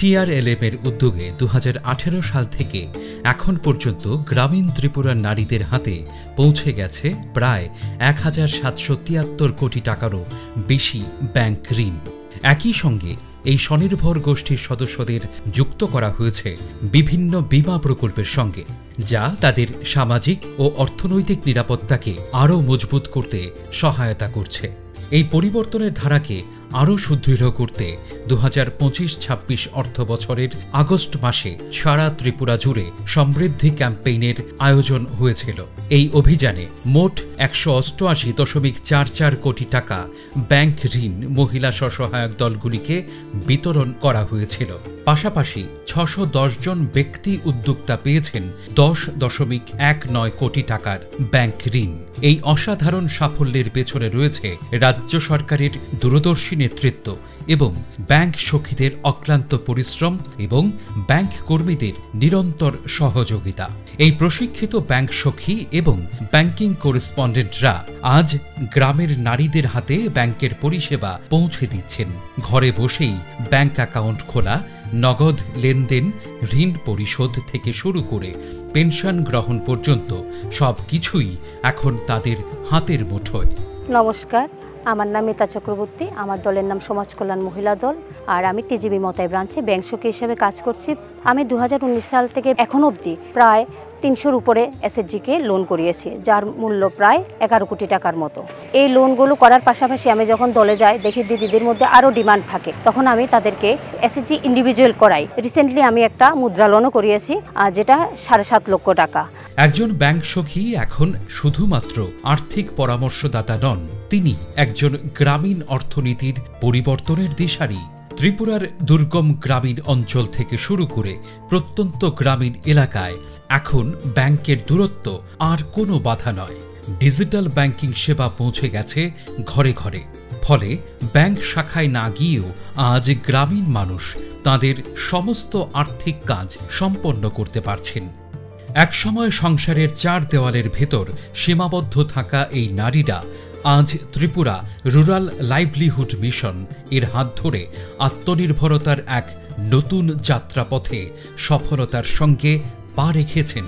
TRLM এর উদ্যোগে 2018 সাল থেকে এখন পর্যন্ত গ্রামীণ ত্রিপুরার নারীদের হাতে পৌঁছে গেছে প্রায় 1773 কোটি টাকারও বেশি ব্যাংক ঋণ। একই সঙ্গে এই স্বনির্ভর গোষ্ঠীর সদস্যদের যুক্ত করা হয়েছে বিভিন্ন বীমা প্রকল্পের সঙ্গে, যা তাদের সামাজিক ও অর্থনৈতিক নিরাপত্তাকে আরও মজবুত করতে সহায়তা করছে। এই পরিবর্তনের ধারাকে আরও সুদৃঢ় করতে 2025-26 অর্থ বছরের আগস্ট মাসে সারা ত্রিপুরা জুড়ে সমৃদ্ধি ক্যাম্পেইনের আয়োজন হয়েছিল। এই অভিযানে মোট 188.44 কোটি টাকা ব্যাংক ঋণ মহিলা স্বসহায়ক দলগুলিকে বিতরণ করা হয়েছিল। পাশাপাশি 610 জন ব্যক্তি উদ্যোক্তা পেয়েছেন 10.19 কোটি টাকার ব্যাংক ঋণ। এই অসাধারণ সাফল্যের পেছনে রয়েছে রাজ্য সরকারের দূরদর্শী নেতৃত্ব এবং ব্যাংক সখীদের অক্লান্ত পরিশ্রম এবং ব্যাংক কর্মীদের নিরন্তর সহযোগিতা। এই প্রশিক্ষিত ব্যাংক সখী এবং ব্যাংকিং করেসপন্ডেন্টরা আজ গ্রামের নারীদের হাতে ব্যাংকের পরিষেবা পৌঁছে দিচ্ছেন। ঘরে বসেই ব্যাংক অ্যাকাউন্ট খোলা, নগদ লেনদেন, ঋণ পরিশোধ থেকে শুরু করে পেনশন গ্রহণ পর্যন্ত সব কিছুই এখন তাদের হাতের মুঠোয়। নমস্কার, আমার নাম মিতা চক্রবর্তী। আমার দলের নাম সমাজ কল্যাণ মহিলা দল, আর আমি টিজিবি মতাই ব্রাঞ্চে ব্যাংক সখী হিসেবে কাজ করছি। আমি 2019 সাল থেকে এখন অবধি প্রায় 300-র উপরে এসএইচজিকে লোন করিয়েছি, যার মূল্য প্রায় 11 কোটি টাকার মতো। এই লোনগুলো করার পাশাপাশি আমি যখন দলে যাই, দেখি দিদিদের মধ্যে আরও ডিমান্ড থাকে, তখন আমি তাদেরকে এসএইচজি ইন্ডিভিজুয়াল করাই। রিসেন্টলি আমি একটা মুদ্রা লোনও করিয়েছি, যেটা 7.5 লক্ষ টাকা। একজন ব্যাংক সখী এখন শুধুমাত্র আর্থিক পরামর্শদাতা নন, তিনি একজন গ্রামীণ অর্থনীতির পরিবর্তনের দিশারি। ত্রিপুরার দুর্গম গ্রামীণ অঞ্চল থেকে শুরু করে প্রত্যন্ত গ্রামীণ এলাকায় এখন ব্যাংকের দূরত্ব আর কোনো বাধা নয়। ডিজিটাল ব্যাংকিং সেবা পৌঁছে গেছে ঘরে ঘরে। ফলে ব্যাংক শাখায় না গিয়েও আজ গ্রামীণ মানুষ তাদের সমস্ত আর্থিক কাজ সম্পন্ন করতে পারছেন। একসময় সংসারের 4 দেওয়ালের ভেতর সীমাবদ্ধ থাকা এই নারীরা আজ ত্রিপুরা রুরাল লাইভলিহুড মিশন এর হাত ধরে আত্মনির্ভরতার এক নতুন যাত্রাপথে সফলতার সঙ্গে পা রেখেছেন।